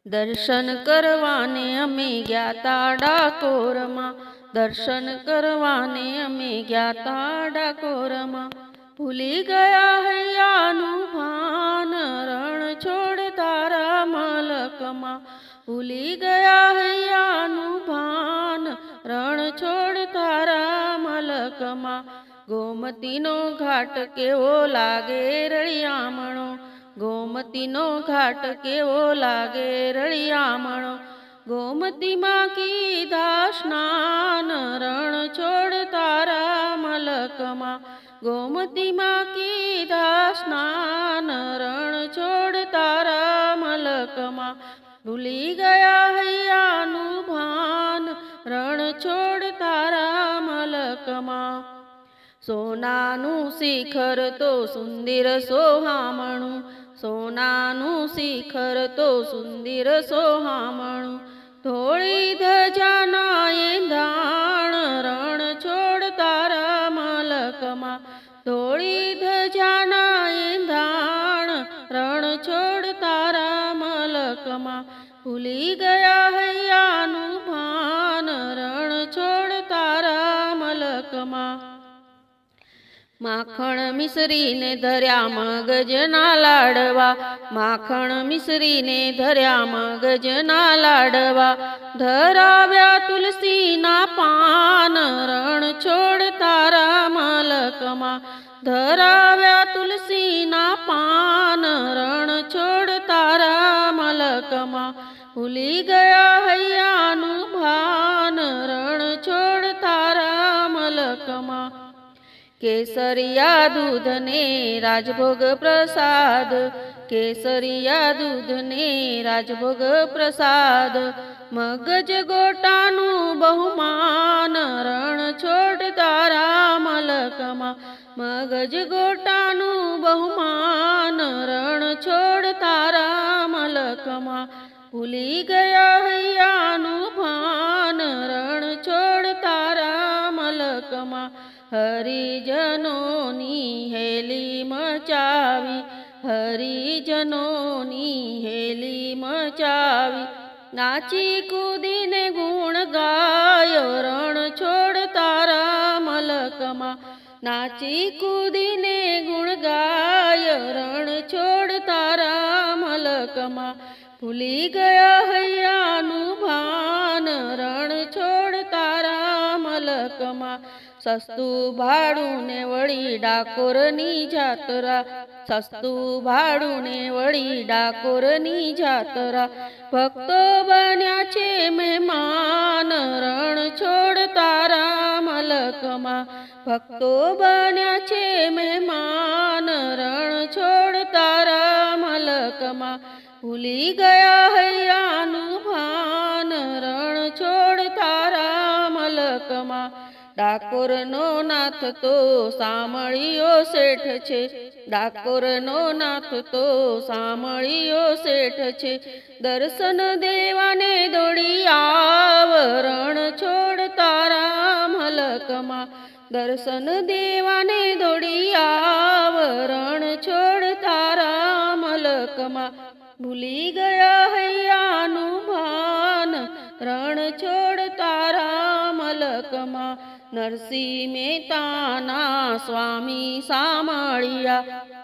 दर्शन करवाने अमे ग्याता डाकोरमा। दर्शन करवाने अमे ग्याता डाकोरमा। भूली गया हैयानु भान रण छोड़ तारा मलकमा। भूली गया हैयानु भान रण छोड़ तारा मलकमा। गोमतीनो घाट केवो लागे रळियामणो। गोमतीनो घाट केवो लागे रळियामणो। गोमती मां कीधा स्नान रण छोड़ तारा मलकमा। गोमती मां कीधा स्नान रण छोड़ तारा मलकमा। भूली गया हैयानु भान रण छोड़ तारा मलकमा। सोनानु शिखर तो सुंदर सोहामणु। सोनानु शिखर तो सुंदर सोहामणु। धोळी धजा नाये धाण रण छोड़ तारा मलकमा। धोळी धजा नाये धाण रण छोड़ तारा मलकमा। भूली गया हैयानु भान रण छोड़ तारा मलकमा। माखण मिसरी ने धर्या मगजना लाडवा। माखण मिसरी ने धर्या मगजना लाडवा। धराव्या तुलसी ना पान रण छोड़ तारा मलकमा। धराव्या तुलसी ना पान रण छोड़ तारा मलकमा। भूली गया हैयानु भान रण छोड़ तारा मलकमा। केसरिया दूध ने राजभोग प्रसाद। केसरिया दूध ने राजभोग प्रसाद। मगज गोटानु बहुमान रण छोड़ तारा मलकमा। मगज गोटानु बहुमान रण छोड़ तारा मलकमा। भूली गया हैयानु भान रण छोड़ तारा मलकमा। हरिजनोनी हेली मचावी। हरिजनोनी हेली मचावी। नाची कूदीने गुण गायो रण छोड़ तारा मलकमा। नाची कूदीने गुण गायो रण छोड़ तारा मलकमा। भूली गया हैयानु भान रण छोड़ तारा मलकमा। सस्तु भाड़ू ने वળી ડાકોરની જાતરા। સસ્તુ ભાડું ને વળી ડાકોરની જાતરા। ભક્તો બન્યા છે મહેમાન રણ છોડ તારા મલકમાં। ભક્તો બન્યા છે મહેમાન રણ છોડ તારા મલકમાં। ભૂલી ગયા હૈયાનું ભાન રણ છોડ તારા મલકમાં। ડાકોરનો નાથ તો સામળિયો શેઠ છે। ડાકોરનો નાથ તો સામળિયો શેઠ છે। દર્શન દેવાને દોડી આવ રણ છોડ તારા મલકમાં। દર્શન દેવાને દોડી આવ રણ છોડ તારા મલકમાં। ભૂલી ગયા હૈયાનું ભાન રણ છોડ તારા મલકમાં। नरसिंह मेहताना स्वामी सामळिया।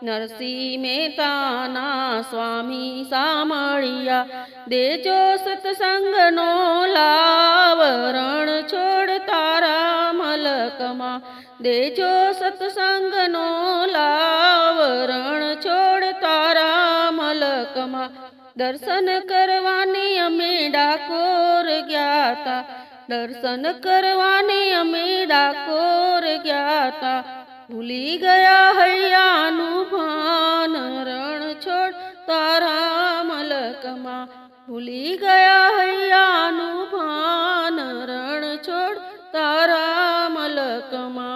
नरसिंह मेहताना स्वामी सामळिया। देजो सत्संगनो लाव रण छोड़ तारा मलकमा। देजो सत्संगनो लाव रण छोड़ तारा मलकमा। दर्शन करवाने अमे डाकोर ग्याता। दर्शन करवाने अमे डाकोर ग्याता। भूली गया हैयानु भान रण छोड़ तारा मलकमा। भूली गया हैयानु भान रण छोड़ तारा मलकमा।